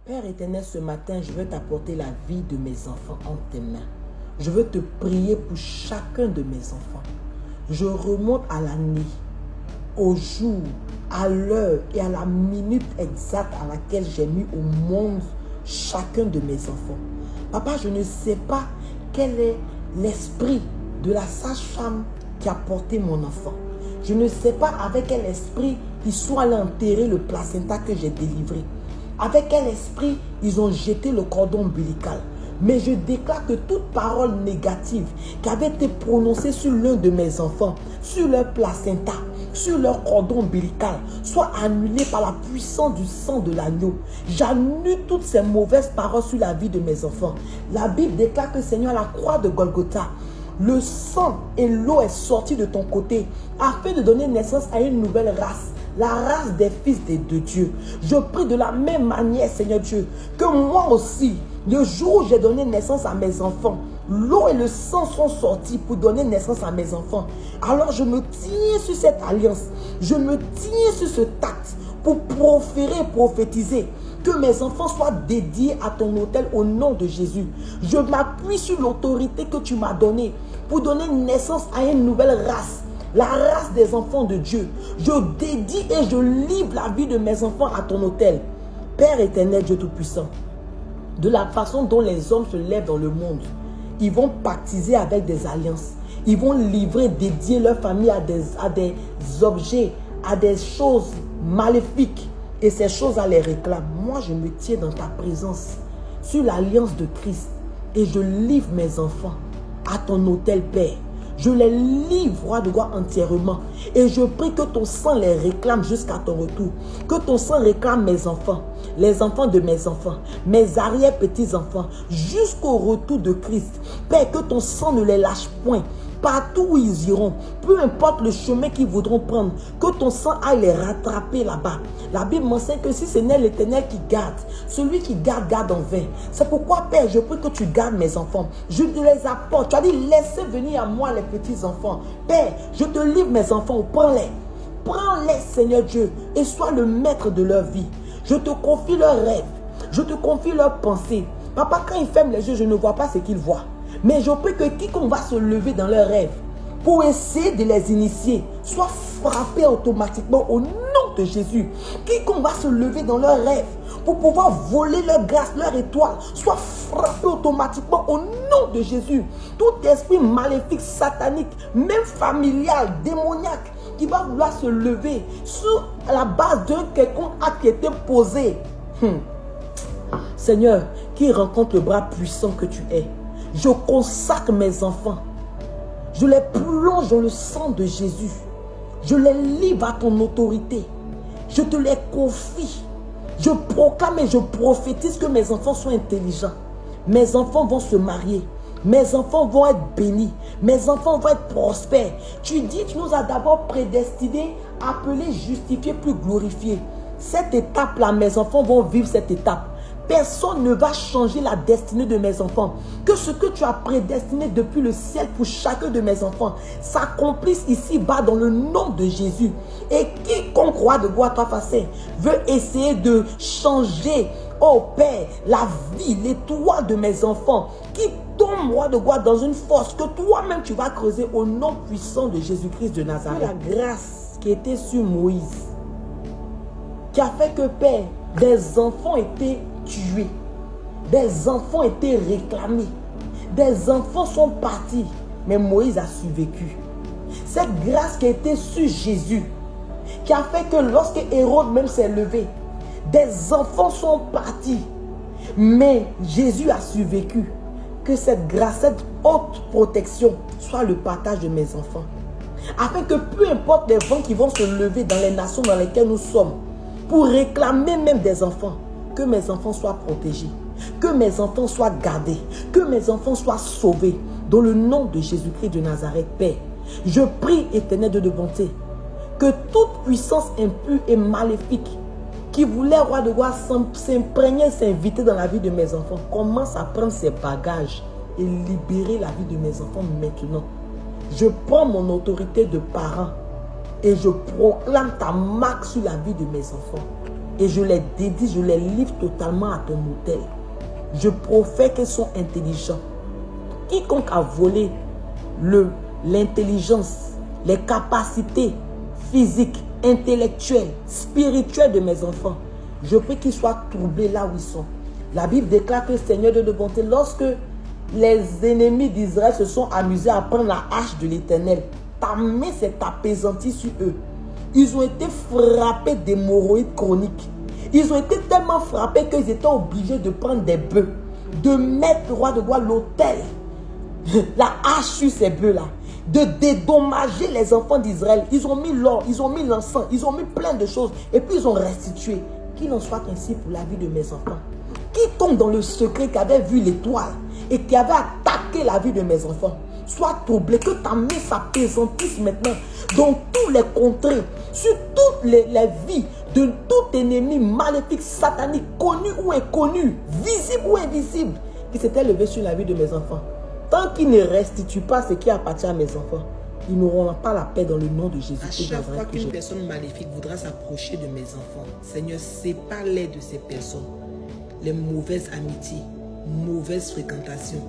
Père éternel, ce matin, je veux t'apporter la vie de mes enfants entre tes mains. Je veux te prier pour chacun de mes enfants. Je remonte à la nuit, au jour, à l'heure et à la minute exacte à laquelle j'ai mis au monde chacun de mes enfants. Papa, je ne sais pas quel est l'esprit de la sage-femme qui a porté mon enfant. Je ne sais pas avec quel esprit ils sont allés enterrer le placenta que j'ai délivré. Avec quel esprit ils ont jeté le cordon ombilical. Mais je déclare que toute parole négative qui avait été prononcée sur l'un de mes enfants, sur leur placenta, sur leur cordon ombilical, soit annulée par la puissance du sang de l'agneau. J'annule toutes ces mauvaises paroles sur la vie de mes enfants. La Bible déclare que Seigneur, à la croix de Golgotha, le sang et l'eau est sorti de ton côté afin de donner naissance à une nouvelle race. La race des fils de Dieu. Je prie de la même manière, Seigneur Dieu, que moi aussi, le jour où j'ai donné naissance à mes enfants, l'eau et le sang sont sortis pour donner naissance à mes enfants. Alors je me tiens sur cette alliance. Je me tiens sur ce tact pour proférer et prophétiser que mes enfants soient dédiés à ton autel au nom de Jésus. Je m'appuie sur l'autorité que tu m'as donnée pour donner naissance à une nouvelle race. La race des enfants de Dieu. Je dédie et je livre la vie de mes enfants à ton autel. Père éternel, Dieu Tout-Puissant, de la façon dont les hommes se lèvent dans le monde, ils vont pactiser avec des alliances. Ils vont livrer, dédier leur famille à des objets, à des choses maléfiques. Et ces choses-là les réclament. Moi, je me tiens dans ta présence, sur l'alliance de Christ. Et je livre mes enfants à ton autel, Père. Je les livre, roi de gloire, entièrement. Et je prie que ton sang les réclame jusqu'à ton retour. Que ton sang réclame mes enfants, les enfants de mes enfants, mes arrière-petits-enfants, jusqu'au retour de Christ. Père, que ton sang ne les lâche point. Partout où ils iront, peu importe le chemin qu'ils voudront prendre, que ton sang aille les rattraper là-bas. La Bible m'enseigne que si ce n'est l'Éternel qui garde, celui qui garde, garde en vain. C'est pourquoi, Père, je prie que tu gardes mes enfants. Je te les apporte. Tu as dit, laissez venir à moi les petits-enfants. Père, je te livre mes enfants, prends-les. Prends-les, Seigneur Dieu, et sois le maître de leur vie. Je te confie leurs rêves. Je te confie leurs pensées. Papa, quand ils ferment les yeux, je ne vois pas ce qu'ils voient. Mais je prie que quiconque va se lever dans leurs rêves pour essayer de les initier soit frappé automatiquement au nom de Jésus. Quiconque va se lever dans leurs rêves pour pouvoir voler leur grâce, leur étoile, soit frappé automatiquement au nom de Jésus. Tout esprit maléfique, satanique, même familial, démoniaque, qui va vouloir se lever sur la base d'un quelconque acte qui était posé. Seigneur, qui rencontre le bras puissant que tu es, je consacre mes enfants. Je les plonge dans le sang de Jésus. Je les livre à ton autorité. Je te les confie. Je proclame et je prophétise que mes enfants sont intelligents. Mes enfants vont se marier. Mes enfants vont être bénis. Mes enfants vont être prospères. Tu dis, tu nous as d'abord prédestinés, appelés, justifiés, plus glorifiés. Cette étape-là, mes enfants vont vivre cette étape. Personne ne va changer la destinée de mes enfants. Que ce que tu as prédestiné depuis le ciel pour chacun de mes enfants s'accomplisse ici-bas dans le nom de Jésus. Et quiconque, roi de gloire, toi facile, veut essayer de changer, oh Père, la vie, l'étoile de mes enfants, qui tombe, roi de gloire, dans une force que toi-même tu vas creuser au nom puissant de Jésus-Christ de Nazareth. La grâce qui était sur Moïse, qui a fait que, Père, des enfants étaient tués, des enfants étaient réclamés, des enfants sont partis, mais Moïse a survécu. Cette grâce qui était sur Jésus, qui a fait que lorsque Hérode même s'est levé, des enfants sont partis, mais Jésus a survécu. Que cette grâce, cette haute protection soit le partage de mes enfants, afin que peu importe les vents qui vont se lever dans les nations dans lesquelles nous sommes, pour réclamer même des enfants, que mes enfants soient protégés, que mes enfants soient gardés, que mes enfants soient sauvés, dans le nom de Jésus-Christ de Nazareth, Père. Je prie, éternel Dieu de bonté, que toute puissance impure et maléfique qui voulait, roi de gloire, s'imprégner, s'inviter dans la vie de mes enfants, commence à prendre ses bagages et libérer la vie de mes enfants maintenant. Je prends mon autorité de parent et je proclame ta marque sur la vie de mes enfants. et je les dédie, je les livre totalement à ton autel. Je profère qu'ils sont intelligents. Quiconque a volé l'intelligence, les capacités physiques, intellectuelles, spirituelles de mes enfants, je prie qu'ils soient troublés là où ils sont. La Bible déclare que le Seigneur de bonté, lorsque les ennemis d'Israël se sont amusés à prendre la hache de l'Éternel, ta main s'est apaisantie sur eux. Ils ont été frappés d'hémorroïdes chroniques. Ils ont été tellement frappés qu'ils étaient obligés de prendre des bœufs, de mettre roi de gloire l'autel, la hache sur ces bœufs-là, de dédommager les enfants d'Israël. Ils ont mis l'or, ils ont mis l'encens, ils ont mis plein de choses et puis ils ont restitué. Qu'il en soit ainsi pour la vie de mes enfants. Quiconque dans le secret qui avait vu l'étoile et qui avait attaqué la vie de mes enfants, soit troublé, que ta main s'apaisantisse maintenant dans tous les contrées, sur toutes les vies de tout ennemi maléfique, satanique, connu ou inconnu, visible ou invisible, qui s'était levé sur la vie de mes enfants. Tant qu'ils ne restituent pas ce qui appartient à mes enfants, ils n'auront pas la paix dans le nom de Jésus. À chaque fois qu'une personne maléfique voudra s'approcher de mes enfants, Seigneur, sépare-les de ces personnes. Les mauvaises amitiés, mauvaises fréquentations,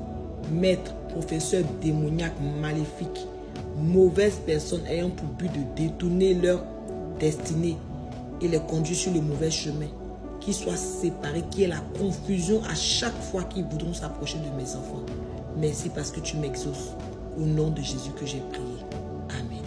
maîtres, professeurs démoniaques, maléfiques, mauvaises personnes ayant pour but de détourner leur destinée et les conduire sur le mauvais chemin, qu'ils soient séparés, qu'il y ait la confusion à chaque fois qu'ils voudront s'approcher de mes enfants. Merci parce que tu m'exauces. Au nom de Jésus que j'ai prié. Amen.